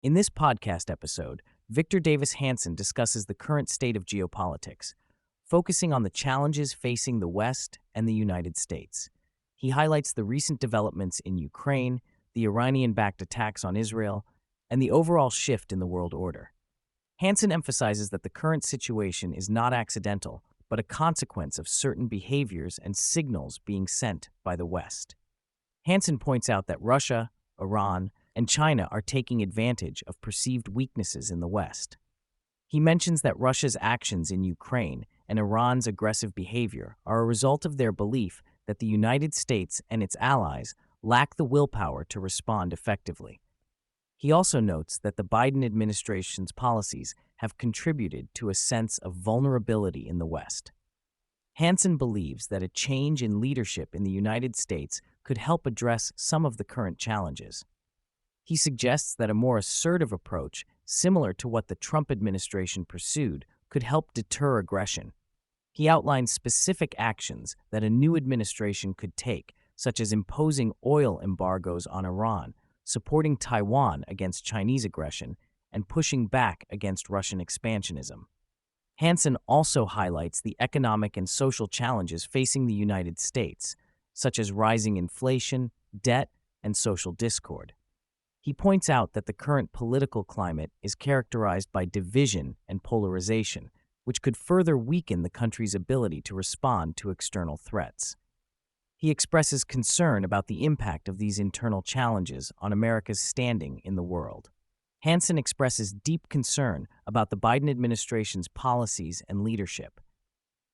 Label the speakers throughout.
Speaker 1: In this podcast episode, Victor Davis Hanson discusses the current state of geopolitics, focusing on the challenges facing the West and the United States. He highlights the recent developments in Ukraine, the Iranian-backed attacks on Israel, and the overall shift in the world order. Hanson emphasizes that the current situation is not accidental, but a consequence of certain behaviors and signals being sent by the West. Hanson points out that Russia, Iran, and China are taking advantage of perceived weaknesses in the West. He mentions that Russia's actions in Ukraine and Iran's aggressive behavior are a result of their belief that the United States and its allies lack the willpower to respond effectively. He also notes that the Biden administration's policies have contributed to a sense of vulnerability in the West. Hanson believes that a change in leadership in the United States could help address some of the current challenges. He suggests that a more assertive approach, similar to what the Trump administration pursued, could help deter aggression. He outlines specific actions that a new administration could take, such as imposing oil embargoes on Iran, supporting Taiwan against Chinese aggression, and pushing back against Russian expansionism. Hanson also highlights the economic and social challenges facing the United States, such as rising inflation, debt, and social discord. He points out that the current political climate is characterized by division and polarization, which could further weaken the country's ability to respond to external threats. He expresses concern about the impact of these internal challenges on America's standing in the world. Hanson expresses deep concern about the Biden administration's policies and leadership.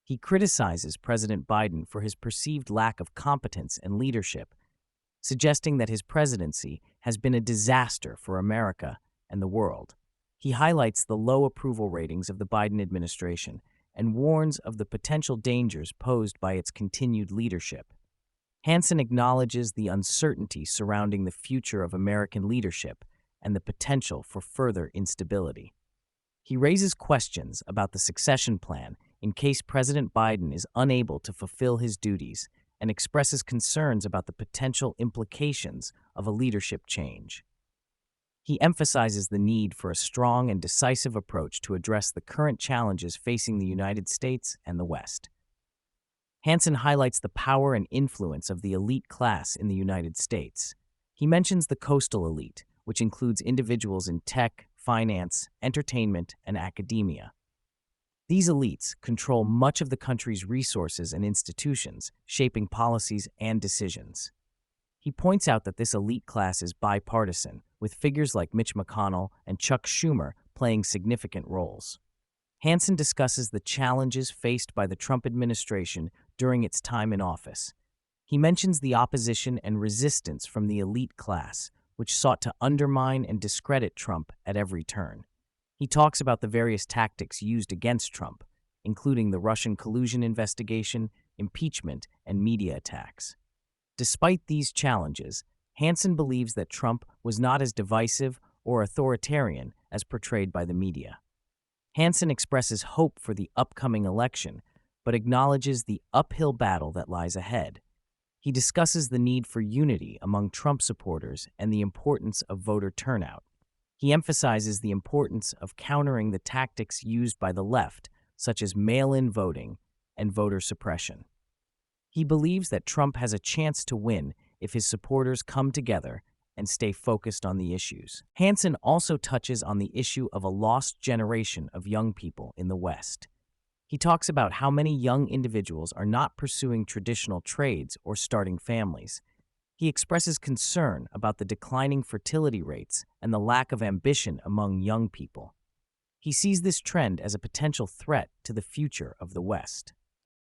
Speaker 1: He criticizes President Biden for his perceived lack of competence and leadership, suggesting that his presidency has been a disaster for America and the world. He highlights the low approval ratings of the Biden administration and warns of the potential dangers posed by its continued leadership. Hanson acknowledges the uncertainty surrounding the future of American leadership and the potential for further instability. He raises questions about the succession plan in case President Biden is unable to fulfill his duties and expresses concerns about the potential implications of a leadership change. He emphasizes the need for a strong and decisive approach to address the current challenges facing the United States and the West. Hanson highlights the power and influence of the elite class in the United States. He mentions the coastal elite, which includes individuals in tech, finance, entertainment, and academia. These elites control much of the country's resources and institutions, shaping policies and decisions. He points out that this elite class is bipartisan, with figures like Mitch McConnell and Chuck Schumer playing significant roles. Hanson discusses the challenges faced by the Trump administration during its time in office. He mentions the opposition and resistance from the elite class, which sought to undermine and discredit Trump at every turn. He talks about the various tactics used against Trump, including the Russian collusion investigation, impeachment, and media attacks. Despite these challenges, Hanson believes that Trump was not as divisive or authoritarian as portrayed by the media. Hanson expresses hope for the upcoming election, but acknowledges the uphill battle that lies ahead. He discusses the need for unity among Trump supporters and the importance of voter turnout. He emphasizes the importance of countering the tactics used by the left, such as mail-in voting and voter suppression. He believes that Trump has a chance to win if his supporters come together and stay focused on the issues. Hanson also touches on the issue of a lost generation of young people in the West. He talks about how many young individuals are not pursuing traditional trades or starting families. He expresses concern about the declining fertility rates and the lack of ambition among young people. He sees this trend as a potential threat to the future of the West.